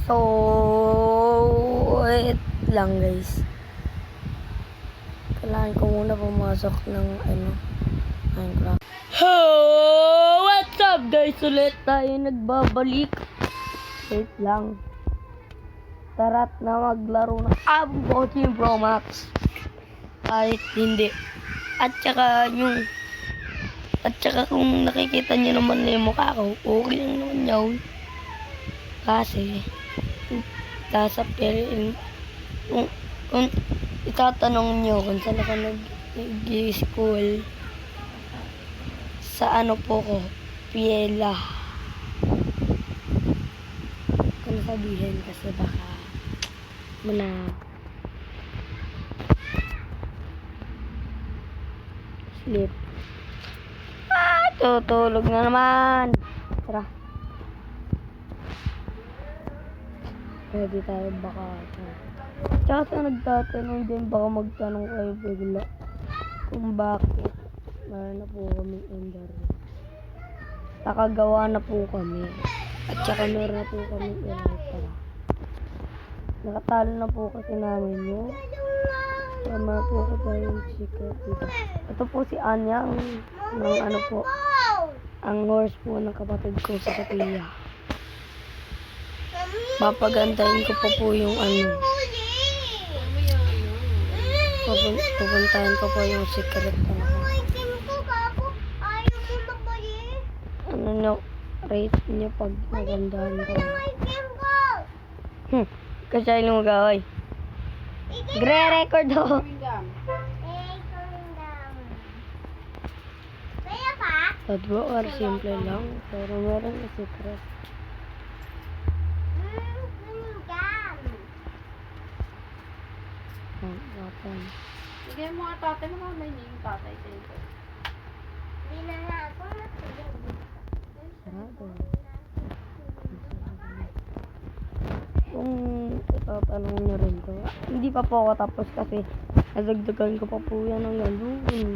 So, wait lang guys. Kailangan ko muna pumasok ng Minecraft. What's up guys? Ulit tayo nagbabalik. Wait lang. Tara't na maglaro ng Team Pro Max. Kahit hindi. At saka kung nakikita nyo naman na yung mukha ko, okay lang naman yun. Kasi, kung itatanong nyo kung saan ako nag-school, sa ano po ko, Piela. Kung sabihin kasi baka sleep. Tutulog na naman. Tara. Ready tayo baka. Tsaka sa nagtatanong din, baka magtanong kayo bigla kung bakit meron na po kami ender. Nakagawa na po kami. At saka meron na po kami elytra. Nakatalo na po kasi namin yun. Tama po ko tayong secret dito. Ito po si Anya, ang horse po ng kapatid ko sa Katia. Papagandahin ko pa po yung pupuntahan ko po yung secret rate niya pag magandahan ko. Kasi ayaw mo gaway. Gre-record ako. Tatlo or simple lang, pero meron na secret. Sige mga tatay, mga may name tatay sa ito. Sarado. Kung itatanong nyo rin ko, hindi pa po ako tapos kasi nadagdagan ko pa po yan ng gano'n.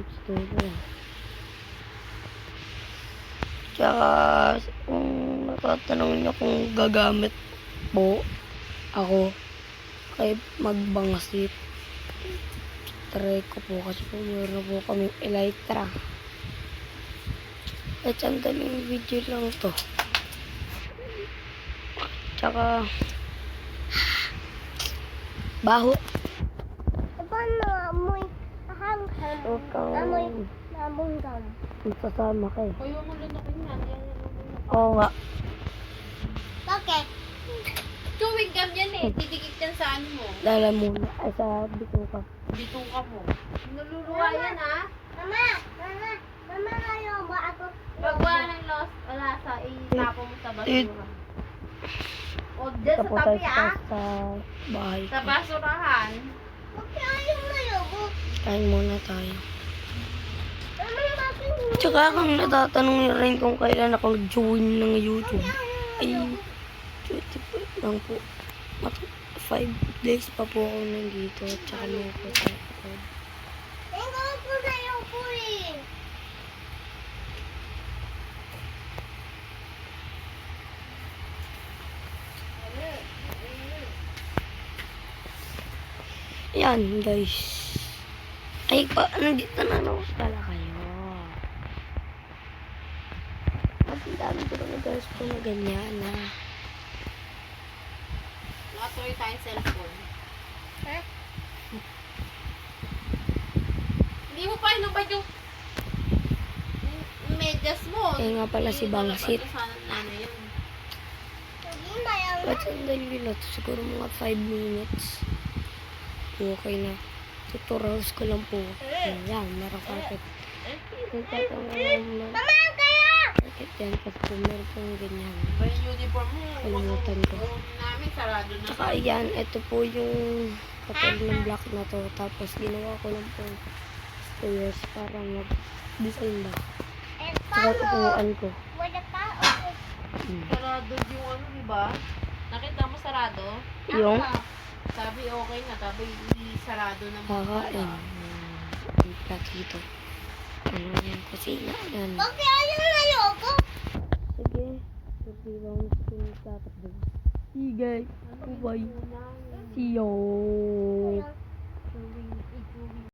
Tsaka kung natatanong nyo kung gagamit po ako kay magbangasit, try ko po kasi po meron po kami elytra. At sandaling video lang to. Tsaka baho. Paano amoy hanghang? Huwag kang Nabunggam. sasama ka eh. Kuya mo lunukin nga. Oo nga. Bakit? Chewing gum yan eh. Didikit yan sa ano mo. Lala muna. Ay sa bituka. Bituka mo. Naluluwa yan ha. Mama, ayaw ba ako? Pag wala ng lasa, itapo mo sa basura. O dyan sa Tapos tabi tayo sa bahay. Sa basurahan. Bakit ayaw mo yobo? Kain muna tayo. Mama, bakit hindi? Tsaka kung natatanong nyo rin kung kailan ako nag-join ng YouTube, ay 24 lang po. 5 days pa po ako nandito. Tsaka may ako sa upload. Tingnan ko na yung puli. Yan guys. Ay, nandito na naman pala kayo. Mas ang dami ko na guys po na ganyan na. Nakatuloy tayong cellphone. Ha? Hindi mo pa inubad yung medyas mo. Kaya nga pala si Bangsit. Sana nana yun. Hindi ba yung Ba't sandali na to? Siguro mga 5 minutes. Okay na. Tutorials ko lang po. Yan, meron carpet. Mama, kaya! Carpet yan kasi po meron pong ganyan. Ba yung uniform mo? Kalimutan ko. Namin sarado na. Tsaka yan, ito po yung kapag ng block na to. Tapos ginawa ko lang po stairs para mag-design ba. Tsaka tutuan ko. Wala pa? Sarado yung ano, di ba? Nakita mo sarado? Yung Sabi okay na, sabi sarado na mo. kakain. Yung platito. Ano yung kusina. Yan. Bakit ayaw na yobo? Sige. Sabi bang gusto yung tatakbo. Sige. Bye. See you.